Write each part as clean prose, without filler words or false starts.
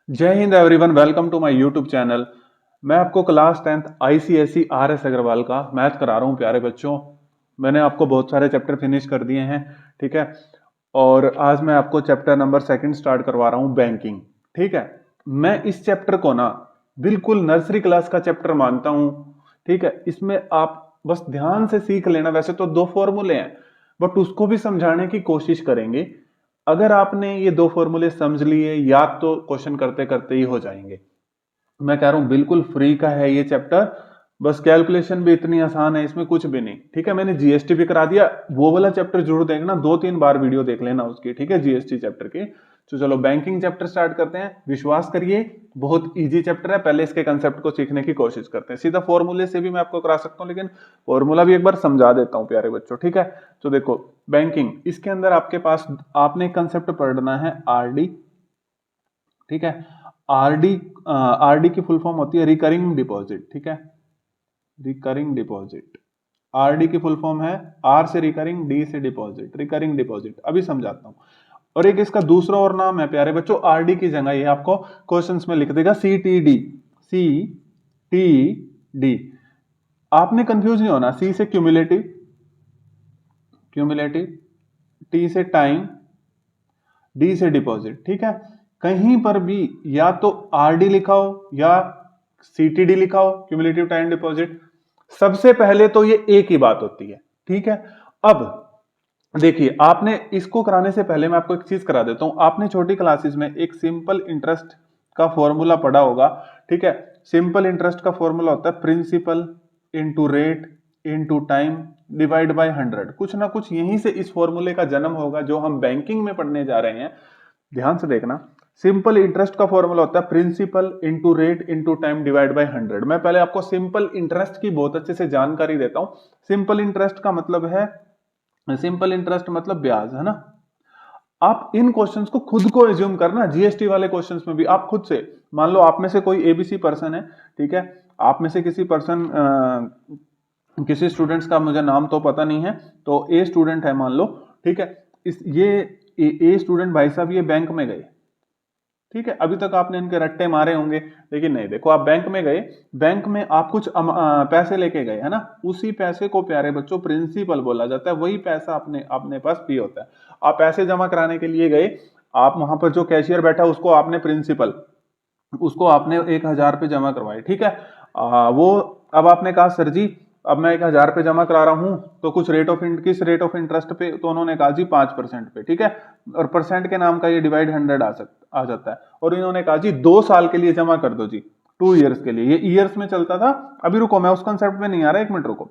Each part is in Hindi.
जय हिंद everyone, welcome to my YouTube channel. मैं आपको class 10th ICSE RS Agarwal का मैथ करा रहा हूँ। प्यारे बच्चों, मैंने आपको बहुत सारे चैप्टर फिनिश कर दिए हैं, ठीक है। और आज मैं आपको चैप्टर नंबर 2 स्टार्ट करवा रहा हूँ, बैंकिंग, ठीक है। मैं इस चैप्टर को ना बिल्कुल नर्सरी क्लास का चैप्टर मानता हूँ, ठीक है। इसमें आप बस ध्यान से सीख लेना। वैसे तो 2 फॉर्मूले हैं, बट उसको भी समझाने की कोशिश करेंगे। अगर आपने ये 2 फॉर्मूले समझ लिए, याद तो क्वेश्चन करते करते ही हो जाएंगे। मैं कह रहा हूं बिल्कुल फ्री का है ये चैप्टर। बस कैलकुलेशन भी इतनी आसान है, इसमें कुछ भी नहीं, ठीक है। मैंने जीएसटी भी करा दिया। वो वाला चैप्टर जरूर देखना, 2-3 बार वीडियो देख लेना उसकी, ठीक है, जीएसटी चैप्टर की। तो चलो बैंकिंग चैप्टर स्टार्ट करते हैं। विश्वास करिए बहुत इजी चैप्टर है। पहले इसके कंसेप्ट को सीखने की कोशिश करते हैं। सीधा फॉर्मूले से भी मैं आपको करा सकता हूं, लेकिन फॉर्मूला भी एक बार समझा देता हूं प्यारे बच्चों, ठीक है। तो देखो बैंकिंग, इसके अंदर आपके पास आपने कंसेप्ट पढ़ना है आरडी, ठीक है। आरडी, आरडी की फुल फॉर्म होती है रिकरिंग डिपॉजिट, ठीक है। रिकरिंग डिपॉजिट, आरडी की फुल फॉर्म है आर से रिकरिंग, डी से डिपॉजिट, रिकरिंग डिपॉजिट। अभी समझाता हूं। और एक इसका दूसरा और नाम है प्यारे बच्चों आरडी की जगह ये आपको क्वेश्चंस में लिख देगा सीटीडी, सी टी डी। आपने कंफ्यूज नहीं होना। सी से क्यूमुलेटिव, क्यूमुलेटिव, टी से टाइम, डी से डिपॉजिट, ठीक है। कहीं पर भी या तो आरडी लिखा हो या सीटीडी लिखा हो, क्यूमुलेटिव टाइम डिपॉजिट, सबसे पहले तो ये एक ही बात होती है, ठीक है। अब देखिए, आपने इसको कराने से पहले मैं आपको एक चीज करा देता हूं। आपने छोटी क्लासेस में एक सिंपल इंटरेस्ट का फॉर्मूला पढ़ा होगा, ठीक है। सिंपल इंटरेस्ट का फॉर्मूला होता है principal into rate into time divide by 100। कुछ ना कुछ यहीं से इस फॉर्मूले का जन्म होगा जो हम बैंकिंग में पढ़ने जा रहे हैं। ध्यान से देखना। सिंपल इंटरेस्ट का फॉर्मूला होता है principal into rate into time divide by 100। मैं पहले आपको सिंपल इंटरेस्ट की बहुत अच्छे से जानकारी देता हूं। सिंपल इंटरेस्ट का मतलब है, सिंपल इंटरेस्ट मतलब ब्याज, है ना। आप इन क्वेश्चंस को खुद को एज्यूम करना। जीएसटी वाले क्वेश्चंस में भी आप खुद से, मान लो आप में से कोई एबीसी पर्सन है, ठीक है। आप में से किसी पर्सन, किसी स्टूडेंट्स का मुझे नाम तो पता नहीं है, तो ए स्टूडेंट है मान लो, ठीक है। इस ये ए स्टूडेंट भाई साहब ये बैंक में गए, ठीक है। अभी तक आपने इनके रट्टे मारे होंगे, लेकिन नहीं। देखो आप बैंक में गए, बैंक में आप कुछ पैसे लेके गए, है ना। उसी पैसे को प्यारे बच्चों प्रिंसिपल बोला जाता है। वही पैसा अपने अपने पास भी होता है। आप पैसे जमा कराने के लिए गए, आप वहां पर जो कैशियर बैठा उसको आपने प्रिंसिपल, उसको आपने 1,000 रुपये जमा करवाए, ठीक है। वो अब आपने कहा सर जी अब मैं 1,000 रुपये जमा करा रहा हूं, तो कुछ रेट ऑफ किस रेट ऑफ इंटरेस्ट पे, तो उन्होंने कहा जी 5% पे, ठीक है। और परसेंट के नाम का ये डिवाइड 100 आ जाता है। और इन्होंने कहा जी 2 साल के लिए जमा कर दो जी, 2 ईयर्स के लिए। ये ईयर्स में चलता था। अभी रुको, मैं उस कंसेप्ट में नहीं आ रहा, 1 मिनट रुको।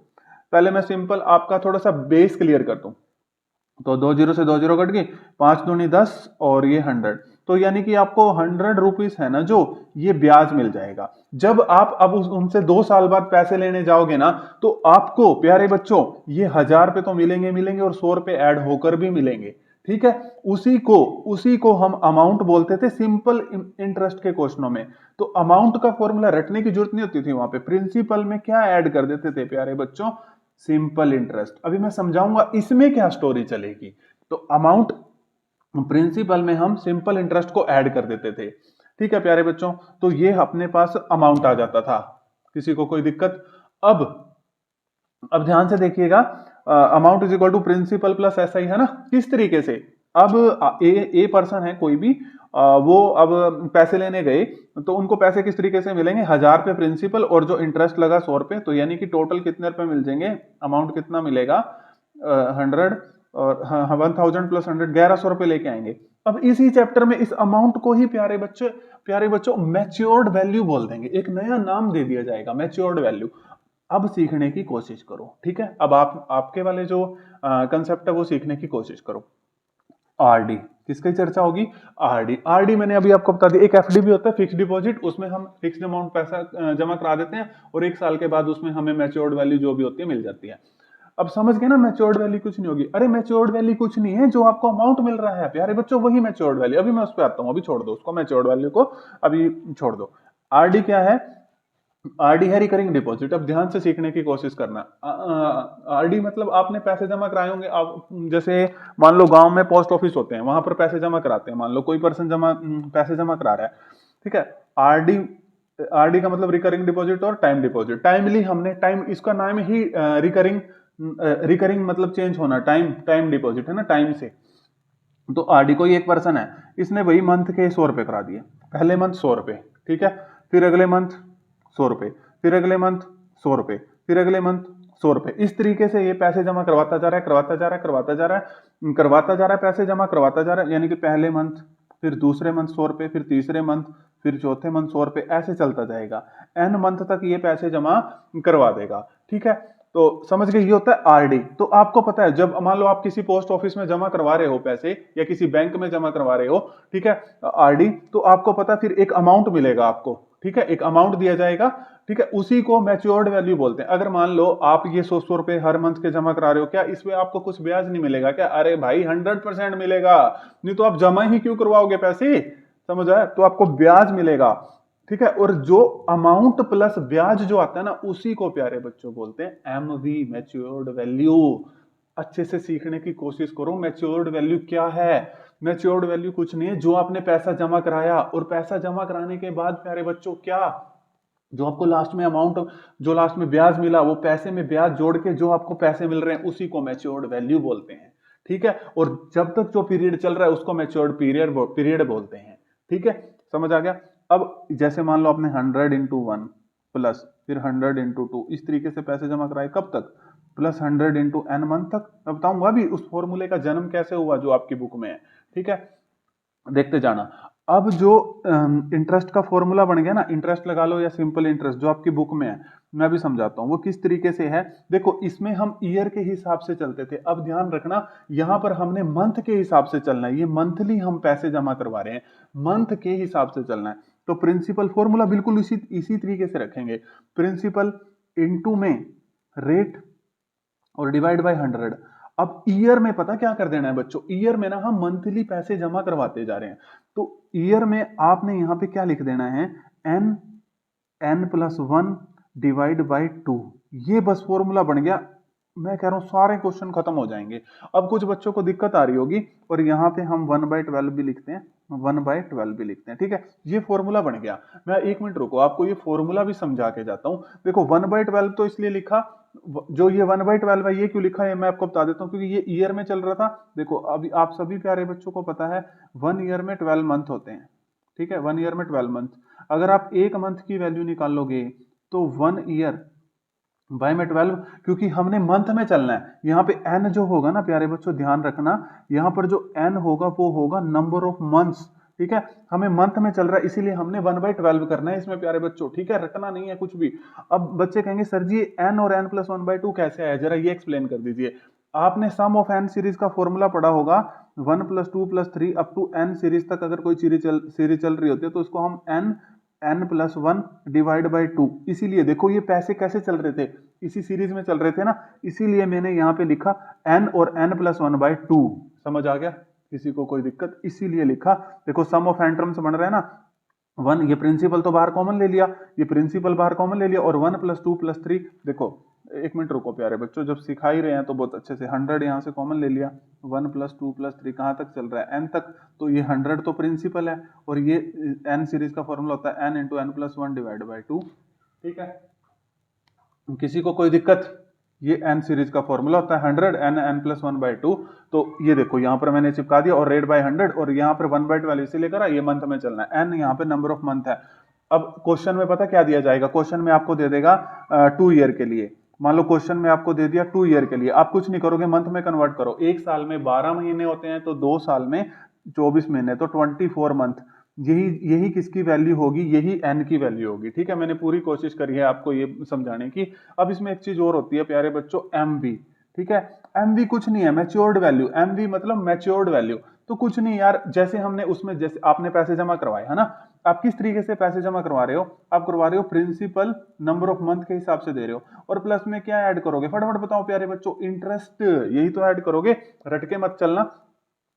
पहले मैं सिंपल आपका थोड़ा सा बेस क्लियर कर दूं। तो 2 जीरो से 2 जीरो कट गई, 5 दूनी 10 और ये 100। तो यानी कि आपको 100 रुपीज है ना जो, ये ब्याज मिल जाएगा। जब आप अब उनसे 2 साल बाद पैसे लेने जाओगे ना, तो आपको प्यारे बच्चों ये 1,000 रुपए तो मिलेंगे मिलेंगे, और 100 रुपए ऐड होकर भी मिलेंगे, ठीक है। उसी को हम अमाउंट बोलते थे सिंपल इंटरेस्ट के क्वेश्चनों में। तो अमाउंट का फॉर्मूला रटने की जरूरत नहीं होती थी। वहां पे प्रिंसिपल में क्या ऐड कर देते थे प्यारे बच्चों, सिंपल इंटरेस्ट। अभी मैं समझाऊंगा इसमें क्या स्टोरी चलेगी। तो अमाउंट, प्रिंसिपल में हम सिंपल इंटरेस्ट को ऐड कर देते थे, ठीक है प्यारे बच्चों। तो ये अपने पास अमाउंट आ जाता था। किसी को कोई दिक्कत? अब ध्यान से देखिएगा, amount is equal to principal plus SI, है ना। किस तरीके से, अब ए पर्सन है कोई भी, वो अब पैसे लेने गए, तो उनको पैसे किस तरीके से मिलेंगे, 1,000 रुपए प्रिंसिपल और जो इंटरेस्ट लगा 100 रुपए, तो यानी कि टोटल कितने रुपए मिल जाएंगे, अमाउंट कितना मिलेगा, 100 और 1,000 प्लस 100, 1,100 रुपए लेके आएंगे। अब इसी चैप्टर में इस अमाउंट को ही प्यारे बच्चों मैच्योर्ड वैल्यू बोल देंगे। एक नया नाम दे दिया जाएगा, मैच्योर्ड वैल्यू। अब सीखने की कोशिश करो, ठीक है। अब आप आपके वाले जो कंसेप्ट है वो सीखने की कोशिश करो। आरडी किसकी चर्चा होगी, आरडी। आरडी मैंने अभी आपको बता दिया। एक एफडी भी होता है, फिक्स डिपॉजिट। उसमें हम फिक्स्ड अमाउंट पैसा जमा करा देते हैं, और 1 साल के बाद उसमें हमें मैच्योर्ड वैल्यू जो भी होती है मिल जाती है। अब समझ गए ना, मैच्योर्ड वैल्यू कुछ नहीं होगी। अरे मैच्योर्ड वैल्यू कुछ नहीं है, जो आपको अमाउंट मिल रहा है प्यारे बच्चों वही मैच्योर्ड वैल्यू। अभी मैं उस पर आता हूं, अभी छोड़ दो उसको, मैच्योर्ड वैल्यू को अभी छोड़ दो। आरडी क्या है, आरडी है रिकरिंग डिपॉजिट। अब ध्यान से सीखने की कोशिश करना। आरडी मतलब आपने पैसे जमा कराए होंगे। आप जैसे मान लो गांव में पोस्ट ऑफिस होते हैं, वहां पर पैसे जमा कराते हैं। मान लो कोई पर्सन पैसे जमा करा रहा है, ठीक है। आरडी, आरडी का मतलब रिकरिंग डिपॉजिट और टाइम डिपॉजिट। टाइमली हमने टाइम, इसका नाम ही रिकरिंग, रिकरिंग मतलब चेंज होना, टाइम, टाइम डिपॉजिट है ना, टाइम से। तो आरडी कोई एक पर्सन है, इसने वही मंथ के 100 रुपए करा दिए, पहले मंथ 100 रुपए, ठीक है, फिर अगले मंथ 100 रुपए, फिर अगले मंथ 100 रुपए, फिर अगले मंथ 100 रुपए। इस तरीके से ये पैसे जमा करवाता जा रहा है, करवाता जा रहा है, करवाता जा रहा है, करवाता जा रहा है, पैसे जमा करवाता जा रहा है। यानी कि पहले मंथ, फिर दूसरे मंथ 100 रुपए, फिर तीसरे मंथ, फिर चौथे मंथ 100 रुपए, ऐसे चलता जाएगा, एन मंथ तक ये पैसे जमा करवा देगा, ठीक है। तो समझ गए, ये होता है आरडी। तो आपको पता है, जब मान लो आप किसी पोस्ट ऑफिस में जमा करवा रहे हो पैसे, या किसी बैंक में जमा करवा रहे हो, ठीक है, आरडी, तो आपको पता है फिर एक अमाउंट मिलेगा आपको, ठीक है, एक अमाउंट दिया जाएगा, ठीक है, उसी को मैच्योर्ड वैल्यू बोलते हैं। अगर मान लो आप ये 100 रुपए हर मंथ के जमा करा रहे हो, क्या इसमें आपको कुछ ब्याज नहीं मिलेगा क्या? अरे भाई 100% मिलेगा, नहीं तो आप जमा ही क्यों करवाओगे पैसे, समझ आया? तो आपको ब्याज मिलेगा, ठीक है। और जो अमाउंट प्लस ब्याज जो आता है ना, उसी को प्यारे बच्चों बोलते हैं एमवी, मैच्योर्ड वैल्यू। अच्छे से सीखने की कोशिश करो, मैच्योर्ड वैल्यू क्या है। मैच्योर्ड वैल्यू कुछ नहीं है, जो आपने पैसा जमा कराया और पैसा जमा कराने के बाद प्यारे बच्चों क्या, जो आपको लास्ट में अमाउंट, जो लास्ट में ब्याज मिला, वो पैसे में ब्याज जोड़ के जो आपको पैसे मिल रहे हैं, उसी को मैच्योर्ड वैल्यू बोलते हैं, ठीक है। और जब तक जो पीरियड चल रहा है उसको मैच्योर्ड पीरियड बोलते हैं, ठीक है, समझ आ गया। अब जैसे मान लो आपने 100 इंटू 1 प्लस फिर 100 इंटू 2, इस तरीके से पैसे जमा कराए, कब तक? प्लस 100 इंटू एन मंथ तक। मैं बताऊंगा भी उस फॉर्मूले का जन्म कैसे हुआ जो आपकी बुक में है, ठीक है, देखते जाना। अब जो इंटरेस्ट का फॉर्मूला बन गया ना, इंटरेस्ट लगा लो या सिंपल इंटरेस्ट, जो आपकी बुक में है, मैं भी समझाता हूं वो किस तरीके से है। देखो, इसमें हम ईयर के हिसाब से चलते थे, अब ध्यान रखना यहां पर हमने मंथ के हिसाब से चलना है। ये मंथली हम पैसे जमा करवा रहे हैं, मंथ के हिसाब से चलना है। तो प्रिंसिपल फॉर्मूला बिल्कुल इसी तरीके से रखेंगे, प्रिंसिपल इनटू में रेट और डिवाइड बाय 100। अब ईयर में पता क्या कर देना है बच्चों, ईयर में ना हम मंथली पैसे जमा करवाते जा रहे हैं, तो ईयर में आपने यहां पे क्या लिख देना है, N, N plus 1 divide by 2। ये बस फॉर्मूला बन गया। मैं कह रहा हूं सारे क्वेश्चन खत्म हो जाएंगे। अब कुछ बच्चों को दिक्कत आ रही होगी, और यहाँ पे हम 1/12 भी लिखते हैं, 1/12 भी लिखते हैं, ठीक है। ये फॉर्मूला बन गया। मैं 1 मिनट रुको, आपको ये फॉर्मूला भी समझा के जाता हूं। देखो 1/12 तो इसलिए लिखा, जो ये 1/12 है ये क्यों लिखा है मैं आपको बता देता हूँ, क्योंकि ये ईयर में चल रहा था। देखो अभी आप सभी प्यारे बच्चों को पता है 1 ईयर में 12 मंथ होते हैं, ठीक है, 1 ईयर में 12 मंथ। अगर आप एक मंथ की वैल्यू निकालोगे तो 1 ईयर बाय में 12, क्योंकि हमने मंथ में चलना है। यहाँ पे एन जो होगा ना प्यारे बच्चों, ध्यान रखना, यहाँ पर जो एन होगा वो होगा नंबर ऑफ मंथ्स, ठीक है। हमें मंथ में चल रहा है, इसीलिए हमने 1/12 करना है इसमें प्यारे बच्चों, ठीक है, रटना नहीं है कुछ भी। अब बच्चे कहेंगे सर जी एन और एन प्लस 1/2 कैसे आया, जरा ये एक्सप्लेन कर दीजिए। आपने सम ऑफ एन सीरीज का फॉर्मूला पढ़ा होगा, 1 + 2 + 3 अप टू एन सीरीज तक अगर कोई सीरीज चल रही होती है तो उसको हम n + 1 डिवाइड बाई 2। इसीलिए देखो ये पैसे कैसे चल रहे थे, इसी सीरीज में चल रहे थे ना, इसीलिए मैंने यहाँ पे लिखा n और n + 1/2। समझ आ गया किसी को कोई दिक्कत? इसीलिए लिखा। देखो सम ऑफ एन टर्म्स बन रहे हैं ना, 1, ये प्रिंसिपल तो बाहर कॉमन ले लिया, ये प्रिंसिपल बाहर कॉमन ले लिया, और 1 + 2 + 3। देखो 1 मिनट रुको प्यारे बच्चों, जब सिखा ही रहे हैं तो बहुत अच्छे से, 100 यहाँ से कॉमन ले लिया, 1 + 2 + 3 कहाँ तक चल रहा है, n तक, तो ये 100 तो प्रिंसिपल है, और ये n सीरीज का फॉर्मूला होता है n × n + 1 डिवाइड बाई 2, ठीक है। किसी को कोई दिक्कत? ये n सीरीज का फॉर्मूला होता है 100 n + 1/2। तो ये देखो यहाँ पर मैंने चिपका दिया, और रेट बाय 100, और यहाँ पर 1/12 इसीलिए करा, ये मंथ में चलना है, n यहाँ पे नंबर ऑफ मंथ है। अब क्वेश्चन में पता क्या दिया जाएगा, क्वेश्चन में आपको दे देगा 2 ईयर के लिए। मान लो क्वेश्चन में आपको दे दिया 2 ईयर के लिए, आप कुछ नहीं करोगे, मंथ में कन्वर्ट करो। एक साल में 12 महीने होते हैं, तो 2 साल में 24 महीने, तो 24 मंथ। यही किसकी वैल्यू होगी, यही एन की वैल्यू होगी, ठीक है। मैंने पूरी कोशिश करी है आपको ये समझाने की। अब इसमें एक चीज और होती है प्यारे बच्चों, एमवी, ठीक है। एमवी कुछ नहीं है, मैच्योर्ड वैल्यू। एमवी मतलब मैच्योर्ड वैल्यू, तो कुछ नहीं यार, जैसे हमने उसमें, जैसे आपने पैसे जमा करवाए है ना, आप किस तरीके से पैसे जमा करवा रहे हो, आप करवा रहे हो प्रिंसिपल नंबर ऑफ मंथ के हिसाब से दे रहे हो, और प्लस में क्या ऐड करोगे, फटाफट बताओ प्यारे बच्चों, इंटरेस्ट, यही तो ऐड करोगे, रटके मत चलना।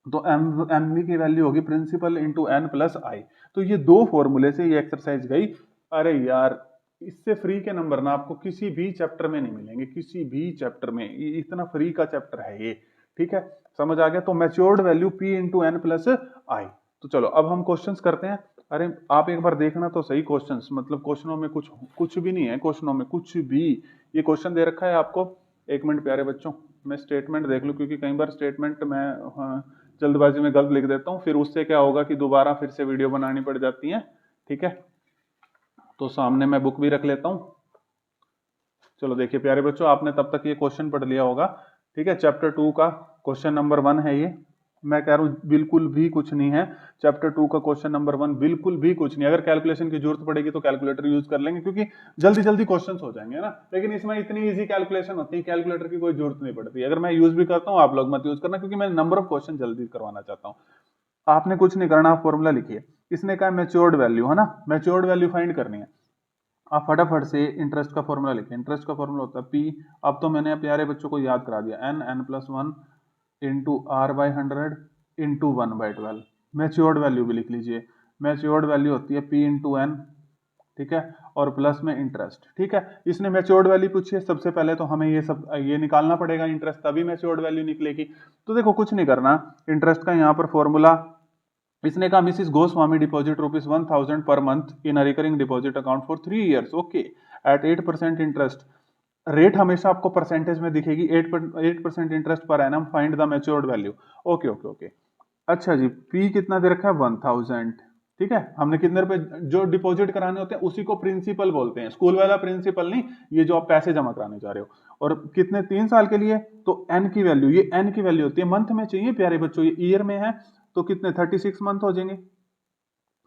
तो एमवी की वैल्यू होगी principal into N plus I. तो ये दो फॉर्मूले से ये एक्सरसाइज गई। अरे यार इससे फ्री के नंबर ना आपको किसी भी चैप्टर में नहीं मिलेंगे, किसी भी चैप्टर में, ये इतना फ्री का चैप्टर है ये, ठीक है, समझ आ गया। तो matured value P into N plus I. तो चलो अब हम क्वेश्चंस करते हैं। अरे आप एक बार देखना तो सही क्वेश्चंस, मतलब क्वेश्चनों में कुछ भी नहीं है, क्वेश्चनों में कुछ भी। ये क्वेश्चन दे रखा है आपको, एक मिनट प्यारे बच्चों मैं स्टेटमेंट देख लूं, क्योंकि कई बार स्टेटमेंट मैं जल्दबाजी में गलत लिख देता हूँ, फिर उससे क्या होगा कि दोबारा फिर से वीडियो बनानी पड़ जाती है। ठीक है, तो सामने मैं बुक भी रख लेता हूँ। चलो देखिए प्यारे बच्चों, आपने तब तक ये क्वेश्चन पढ़ लिया होगा। ठीक है, चैप्टर 2 का क्वेश्चन नंबर 1 है ये। मैं कह रहा हूँ बिल्कुल भी कुछ नहीं है, चैप्टर 2 का क्वेश्चन नंबर 1 बिल्कुल भी कुछ नहीं। अगर कैलकुलेशन की जरूरत पड़ेगी तो कैलकुलेटर यूज कर लेंगे, क्योंकि जल्दी जल्दी क्वेश्चंस हो जाएंगे ना। लेकिन इसमें इतनी इजी कैलकुलेशन होती है, कैलकुलेटर की कोई जरूरत नहीं पड़ती। अगर मैं यूज भी करता हूँ, आप लोग मत यूज करना, क्योंकि मैं नंबर ऑफ क्वेश्चन जल्दी करवाना चाहता हूँ। आपने कुछ नहीं करना, आप फॉर्मूला लिखिए। इसने कहा मैच्योर्ड वैल्यू है ना, मैच्योर्ड वैल्यू फाइंड करनी है। आप फटाफट से इंटरेस्ट का फॉर्मूला लिखें। इंटरेस्ट का फॉर्मूला होता है पी, अब तो मैंने प्यारे बच्चों को याद करा दिया, n+1 into R/100 into 1/12। Matured value भी लिख लीजिए, मैच्योर्ड वैल्यू होती है P इंटू एन। ठीक है, और प्लस में इंटरेस्ट। ठीक है, इसने मैच्योर्ड वैल्यू पूछी है, सबसे पहले तो हमें ये निकालना पड़ेगा इंटरेस्ट, तभी मैच्योर्ड वैल्यू निकलेगी। तो देखो कुछ नहीं करना, इंटरेस्ट का यहाँ पर फॉर्मूला, इसने कहा Mrs Goswami deposit ₹1000 per month in a recurring deposit account for 3 years, okay, at 8% interest. Rate हमेशा आपको परसेंटेज में दिखेगी, 8% interest per annum, find the matured value. Okay okay okay, अच्छा जी, पी कितना दे रखा है 1000। ठीक है, हमने कितने रुपए जो डिपॉजिट कराने होते हैं उसी को प्रिंसिपल बोलते हैं, स्कूल वाला प्रिंसिपल नहीं, ये जो आप पैसे जमा कराने जा रहे हो। और कितने 3 साल के लिए, तो एन की वैल्यू, ये एन की वैल्यू होती है, मंथ में चाहिए प्यारे बच्चों, ये ईयर में है तो कितने 36 मंथ हो जाएंगे।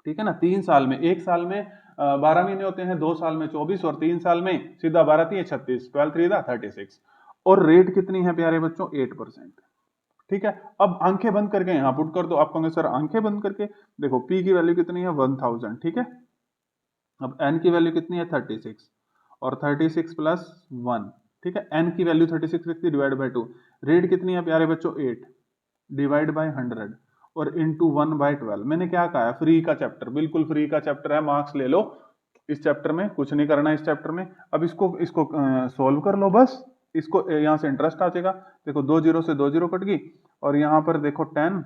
ठीक है ना, 3 साल में, 1 साल में 12 महीने होते हैं, 2 साल में 24 और 3 साल में सीधा 12 36, 12 3 36। और रेट कितनी है प्यारे बच्चों 8%। ठीक है, अब आंखें बंद करके यहां पुट कर दो। आप कहोगे सर आंखें बंद करके, देखो पी की वैल्यू कितनी है 1000। ठीक है, अब एन की वैल्यू कितनी है 36, और 36 प्लस 1। ठीक है, एन की वैल्यू 36 लिखती है, डिवाइड बाई 2। रेट कितनी है प्यारे बच्चों 8, डिवाइड बाई 100 और इंटू 1/12। मैंने क्या कहा है, फ्री का चैप्टर, बिल्कुल फ्री का चैप्टर है, मार्क्स ले लो। इस चैप्टर में कुछ नहीं करना, इस चैप्टर में अब इसको इसको सोल्व कर लो बस। इसको यहां से इंटरेस्ट आ जाएगा, देखो 2 0 से 2 0 कट गई, और यहां पर देखो 10,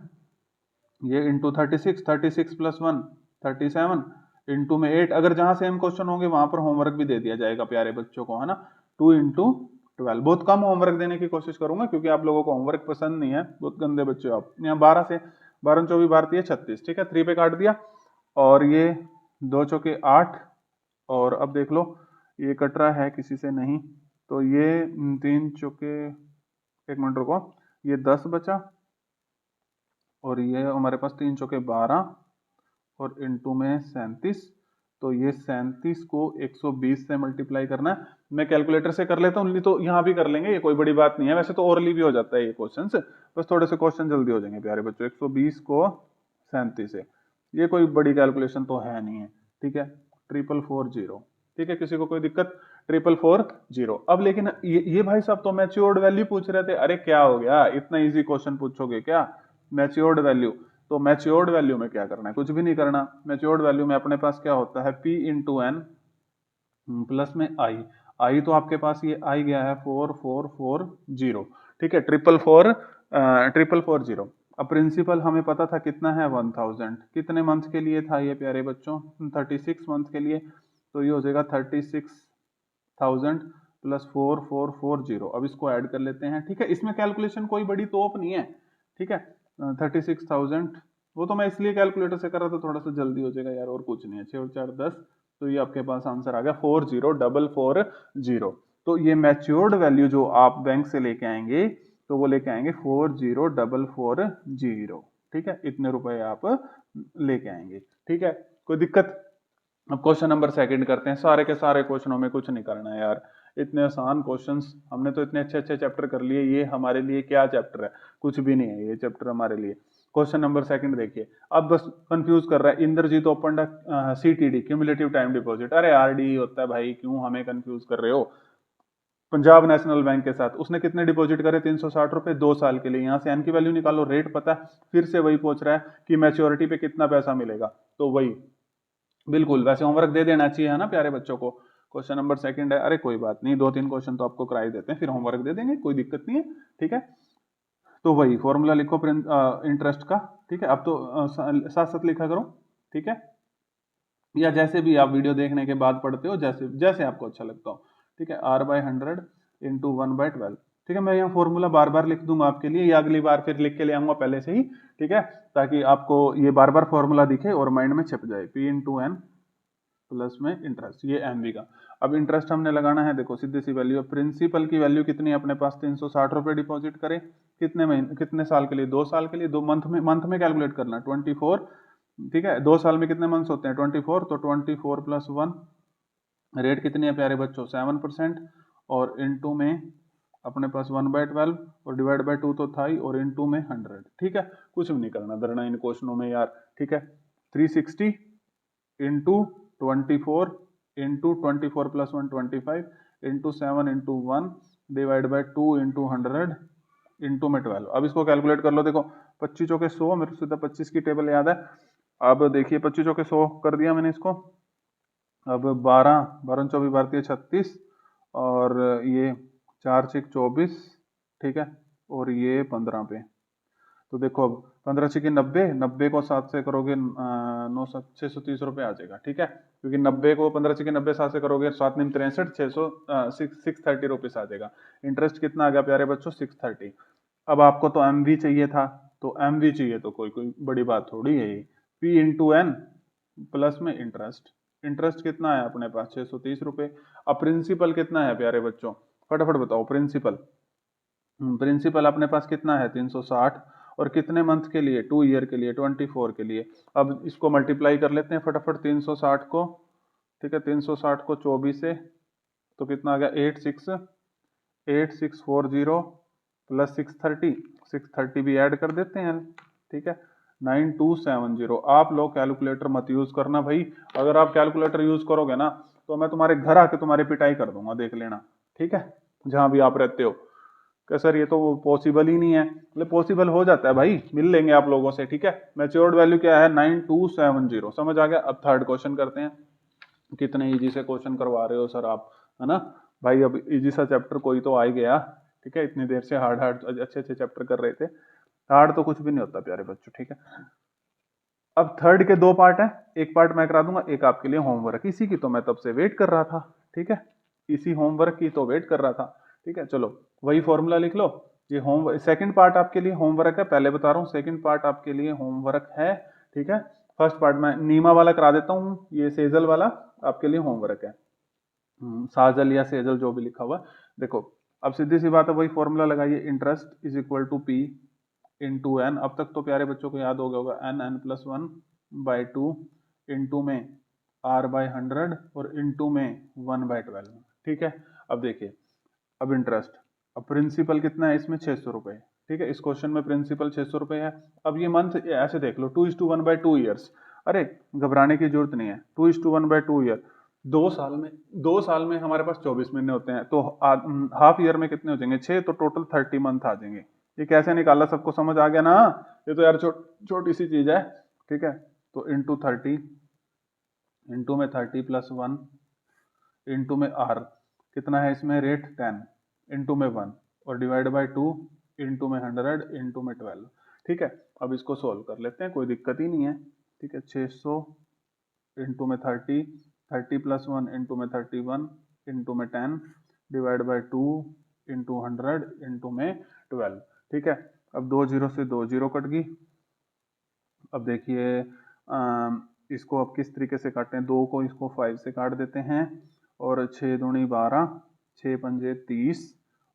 ये इंटू 36, 36 प्लस 1 37, इंटू में 8। अगर जहां सेम क्वेश्चन होंगे वहां पर होमवर्क भी दे दिया जाएगा प्यारे बच्चों को, है ना। 2 इंटू 12, बहुत कम होमवर्क देने की कोशिश करूंगा, क्योंकि आप लोगों को होमवर्क पसंद नहीं है, बहुत गंदे बच्चे हो आप। यहाँ 12 से 12 24 भारतीय 36। ठीक है, 3 पे काट दिया, और ये 2 चौके 8, और अब देख लो ये कट रहा है किसी से नहीं, तो ये 3 चौके, एक मिनट रुको, ये 10 बचा, और ये हमारे पास 3 चौके 12 और इंटू में 37। तो ये 37 को 120 से मल्टीप्लाई करना है। मैं कैलकुलेटर से कर लेता हूँ, नहीं तो यहाँ भी कर लेंगे, ये कोई बड़ी बात नहीं है। वैसे तो ओरली भी हो जाता है ये क्वेश्चन, बस थोड़े से क्वेश्चन जल्दी हो जाएंगे प्यारे बच्चों। 120 को 37 से, ये कोई बड़ी कैलकुलेशन तो है नहीं है। ठीक है, 4440। ठीक है, किसी को कोई दिक्कत, 4440। अब लेकिन ये भाई साहब तो मैच्योर्ड वैल्यू पूछ रहे थे, अरे क्या हो गया, इतना इजी क्वेश्चन पूछोगे क्या, मैच्योर्ड वैल्यू। तो मैच्योर्ड वैल्यू में क्या करना है, कुछ भी नहीं करना। मैच्योर्ड वैल्यू में अपने पास क्या होता है, P इंटू एन प्लस में आई। आई तो आपके पास ये आई गया है 4440। ठीक है, 4440। अब प्रिंसिपल हमें पता था कितना है 1000, कितने मंथ के लिए था ये प्यारे बच्चों 36 मंथ के लिए, तो ये हो जाएगा 36,000 प्लस 4440। अब इसको ऐड कर लेते हैं। ठीक है, इसमें कैलकुलेशन कोई बड़ी तोप नहीं है। ठीक है, 36,000, वो तो मैं इसलिए कैलकुलेटर से कर रहा था, थोड़ा सा जल्दी हो जाएगा यार, और कुछ नहीं है। 6 और 4 10, तो ये आपके पास आंसर आ गया 40440। तो ये मैच्योर्ड वैल्यू जो आप बैंक से लेके आएंगे, तो वो लेके आएंगे 40440। ठीक है, इतने रुपए आप लेके आएंगे। ठीक है, कोई दिक्कत। अब क्वेश्चन नंबर 2 करते हैं। सारे के सारे क्वेश्चनों में कुछ नहीं करना है यार, इतने आसान क्वेश्चंस, हमने तो इतने अच्छे अच्छे चैप्टर कर लिए। ये हमारे लिए क्या चैप्टर है, कुछ भी नहीं है ये चैप्टर हमारे लिए। क्वेश्चन नंबर 2 देखिए, अब बस कंफ्यूज कर रहा है। Indrajit open CTD cumulative time deposit, अरे RD होता है भाई, क्यों हमें कंफ्यूज कर रहे हो। पंजाब नेशनल बैंक के साथ उसने कितने डिपॉजिट करे 360 रुपए 2 साल के लिए। यहाँ से एन की वैल्यू निकालो, रेट पता है, फिर से वही पूछ रहा है कि मैच्योरिटी पे कितना पैसा मिलेगा, तो वही बिल्कुल। वैसे होमवर्क दे देना चाहिए है ना प्यारे बच्चों को। क्वेश्चन नंबर 2 है, अरे कोई बात नहीं, 2-3 क्वेश्चन तो आपको कराई देते हैं, फिर होमवर्क दे देंगे, कोई दिक्कत नहीं है। ठीक है, तो वही फॉर्मूला लिखो इंटरेस्ट का। ठीक है, अब तो साथ साथ लिखा करो। ठीक है, या जैसे भी आप वीडियो देखने के बाद पढ़ते हो, जैसे जैसे आपको अच्छा लगता हो, ठीक है। R/100 इंटू 1/12, ठीक है। मैं यहाँ फॉर्मूला बार बार लिख दूंगा आपके लिए, या अगली बार फिर लिख के ले आऊंगा पहले से ही, ठीक है, ताकि आपको ये बार बार फॉर्मूला दिखे और माइंड में छिप जाए। P इंटू एन प्लस में इंटरेस्ट, ये एमवी का। अब इंटरेस्ट हमने लगाना है, देखो सीधी सी वैल्यू, प्रिंसिपल की वैल्यू कितनी है अपने पास, 360 रुपए डिपॉजिट करें, कितने महीने, कितने साल के लिए, 2 साल के लिए। 2 मंथ में कैलकुलेट करना, 24, ठीक है। 2 साल में कितने मंथ्स होते हैं, 24, तो 24 प्लस 1, रेट कितनी है प्यारे बच्चों, 7%, और इनटू में अपने पास 1/12 और डिवाइड बाय 2 तो था ही, और इनटू में 100, ठीक है। कुछ भी नहीं करना धरना इन क्वेश्चनों में यार, ठीक है। 360 into 24 into 24 plus 1 25 into 7 into 1 divide by 2 into 100 into में 12। अब इसको कैलकुलेट कर लो, देखो 25 चौके 100, मेरे को सीधा 25 की टेबल याद है। अब देखिए 25 चौके 100 कर दिया मैंने इसको। अब 12 12 24 भारतीय 36, और ये 4 6 24, ठीक है, और ये 15 पे। तो देखो अब 15 6 90, 90 को 7 से करोगे 9 630 रुपये आ जाएगा, ठीक है। क्योंकि 90 को 15 6 90 7 से करोगे 7 9 63, 630 रुपीस आ जाएगा। इंटरेस्ट कितना आ गया प्यारे बच्चों, 630। अब आपको तो एमवी चाहिए था, तो एमवी चाहिए तो कोई कोई बड़ी बात थोड़ी है ये। पी इंटू एन प्लस में इंटरेस्ट, इंटरेस्ट कितना है अपने पास, 630 रुपये। अब प्रिंसिपल कितना है प्यारे बच्चों, फटाफट बताओ प्रिंसिपल। प्रिंसिपल अपने पास कितना है, 360, और कितने मंथ के लिए, 2 ईयर के लिए, 24 के लिए। अब इसको मल्टीप्लाई कर लेते हैं फटाफट, 360 को, ठीक है, 360 को 24 से, तो कितना आ गया, 8640 प्लस 630 भी ऐड कर देते हैं, ठीक है, 9270। आप लोग कैलकुलेटर मत यूज करना भाई, अगर आप कैलकुलेटर यूज करोगे ना तो मैं तुम्हारे घर आके तुम्हारी पिटाई कर दूंगा, देख लेना, ठीक है, जहां भी आप रहते हो। कि सर ये तो पॉसिबल ही नहीं है, मतलब पॉसिबल हो जाता है भाई, मिल लेंगे आप लोगों से, ठीक है। मैच्योर्ड वैल्यू क्या है, 9270, समझ आ गया। अब थर्ड क्वेश्चन करते हैं। कितने इजी से क्वेश्चन करवा रहे हो सर आप, है ना भाई। अब इजी सा चैप्टर कोई तो आ ही गया, ठीक है। इतनी देर से हार्ड हार्ड अच्छे अच्छे चैप्टर कर रहे थे, हार्ड तो कुछ भी नहीं होता प्यारे बच्चों, ठीक है। अब थर्ड के 2 पार्ट है, एक पार्ट मैं करा दूंगा, एक आपके लिए होमवर्क। इसी की तो मैं तब से वेट कर रहा था, ठीक है, इसी होमवर्क की तो वेट कर रहा था, ठीक है। चलो वही फॉर्मूला लिख लो। ये होमवर्क, सेकंड पार्ट आपके लिए होमवर्क है, पहले बता रहा हूँ, सेकंड पार्ट आपके लिए होमवर्क है, ठीक है। फर्स्ट पार्ट मैं नीमा वाला करा देता हूँ, ये सेजल वाला आपके लिए होमवर्क है। साजल या सेजल जो भी लिखा हुआ, देखो अब सीधी सी बात है, वही फॉर्मूला लगाइए, interest is equal to P into N. अब तक तो प्यारे बच्चों को याद हो गया होगा, एन प्लस 1/2 इंटू में R/100 और इंटू में 1/12, ठीक है। अब देखिए, अब इंटरेस्ट, अब प्रिंसिपल कितना है इसमें, 600 रुपए, ठीक है। इस क्वेश्चन में प्रिंसिपल 600 रुपए है। अब ये मंथ ऐसे देख लो, 2:1/2 ईयर्स, अरे घबराने की जरूरत नहीं है, 2:1/2 ईयर। 2 साल में हमारे पास 24 महीने होते हैं, तो हाफ ईयर में कितने हो जाएंगे, 6, तो टोटल 30 मंथ आ जाएंगे। ये कैसे निकाला, सबको समझ आ गया ना, ये तो यार छोटी सी चीज है, ठीक है। तो इंटू 30, इंटू में 30 प्लस 1 इंटू में आर, कितना है इसमें रेट, 10, इंटू में 1, और डिवाइड बाय 2 इंटू में 100 इंटू में 12, ठीक है। अब इसको सोल्व कर लेते हैं, कोई दिक्कत ही नहीं है, ठीक है। 600 इंटू में 30, 30 प्लस 1 इंटू में 31 इंटू में 10 डिवाइड बाय 2 इंटू 100 इंटू में 12, ठीक है। अब 2 जीरो से 2 जीरो कट गई। अब देखिए इसको अब किस तरीके से काटते हैं, 2 को इसको 5 से काट देते हैं, और 6 दूनी 12, 6 पंजे 30,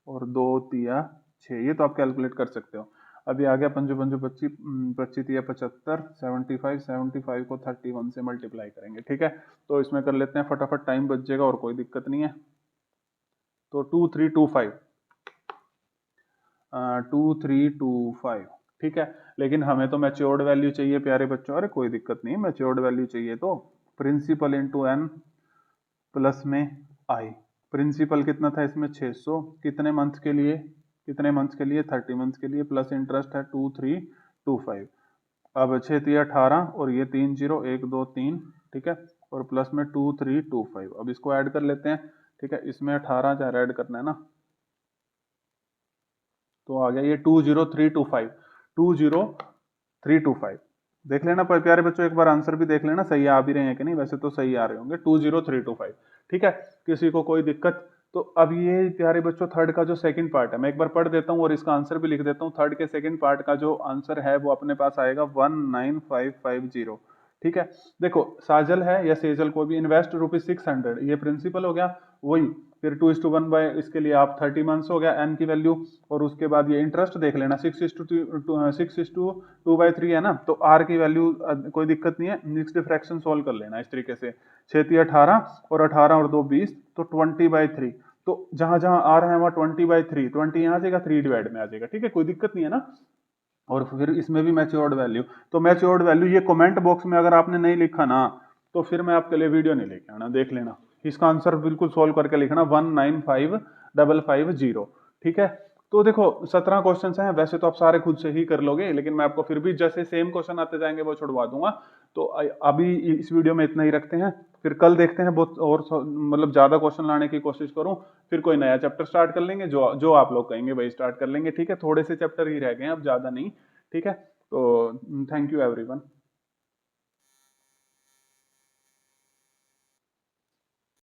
और 2 तिया 6, ये तो आप कैलकुलेट कर सकते हो। अब ये आ गया 5 पंजो 25, 25 तिया 75, 75 को 31 से मल्टीप्लाई करेंगे, ठीक है। तो इसमें कर लेते हैं फटाफट, टाइम बच जाएगा और कोई दिक्कत नहीं है। तो 2325, 2325, ठीक है। लेकिन हमें तो मैच्योर्ड वैल्यू चाहिए प्यारे बच्चों, अरे कोई दिक्कत नहीं, मैच्योर्ड वैल्यू चाहिए तो प्रिंसिपल इंटू एन प्लस में आई। प्रिंसिपल कितना था इसमें, 600, कितने मंथ के लिए, कितने मंथ के लिए, 30 मंथ के लिए, प्लस इंटरेस्ट है 2325। अब 6 3 18, और ये 3 0 1 2 3, ठीक है, और प्लस में 2325। अब इसको ऐड कर लेते हैं, ठीक है। इसमें 18 चार ऐड करना है ना, तो आ गया ये 20325, 20325, देख लेना पर प्यारे बच्चों, एक बार आंसर भी देख लेना सही आ भी रहे हैं कि नहीं। वैसे तो सही आ रहे होंगे, 20325। ठीक है, किसी को कोई दिक्कत? तो अब ये प्यारे बच्चों थर्ड का जो सेकंड पार्ट है, मैं एक बार पढ़ देता हूँ और इसका आंसर भी लिख देता हूँ। थर्ड के सेकंड पार्ट का जो आंसर है वो अपने पास आएगा 19550। ठीक है, देखो साजल है या सेजल को भी इन्वेस्ट ₹600, ये प्रिंसिपल हो गया वही। फिर 2:1 बाय इसके लिए आप 30 मंथ्स हो गया एन की वैल्यू, और उसके बाद ये इंटरेस्ट देख लेना 6:2 है ना, तो आर की वैल्यू कोई दिक्कत नहीं है, मिक्स्ड फ्रैक्शन सोल्व कर लेना इस तरीके से। 6×3 = 18 और 18 और 2 20, तो 20/3। तो जहां जहां आर है वहां 20/3, 20 यहाँ आ जाएगा, 3 डिवाइड में आ जाएगा। ठीक है, कोई दिक्कत नहीं है ना। और फिर इसमें भी मैच्योर्ड वैल्यू, तो मैच्योर्ड वैल्यू ये कमेंट बॉक्स में अगर आपने नहीं लिखा ना, तो फिर मैं आपके लिए वीडियो नहीं लेके आना, देख लेना। इसका आंसर बिल्कुल सोल्व करके लिखना 19550। ठीक है, तो देखो 17 क्वेश्चन हैं, वैसे तो आप सारे खुद से ही कर लोगे, लेकिन मैं आपको फिर भी जैसे सेम क्वेश्चन आते जाएंगे वो छुड़वा दूंगा। तो अभी इस वीडियो में इतना ही रखते हैं, फिर कल देखते हैं बहुत और मतलब ज्यादा क्वेश्चन लाने की कोशिश करूं, फिर कोई नया चैप्टर स्टार्ट कर लेंगे, जो जो आप लोग कहेंगे वही स्टार्ट कर लेंगे। ठीक है, थोड़े से चैप्टर ही रह गए हैं अब, ज्यादा नहीं। ठीक है, तो थैंक यू एवरीवन।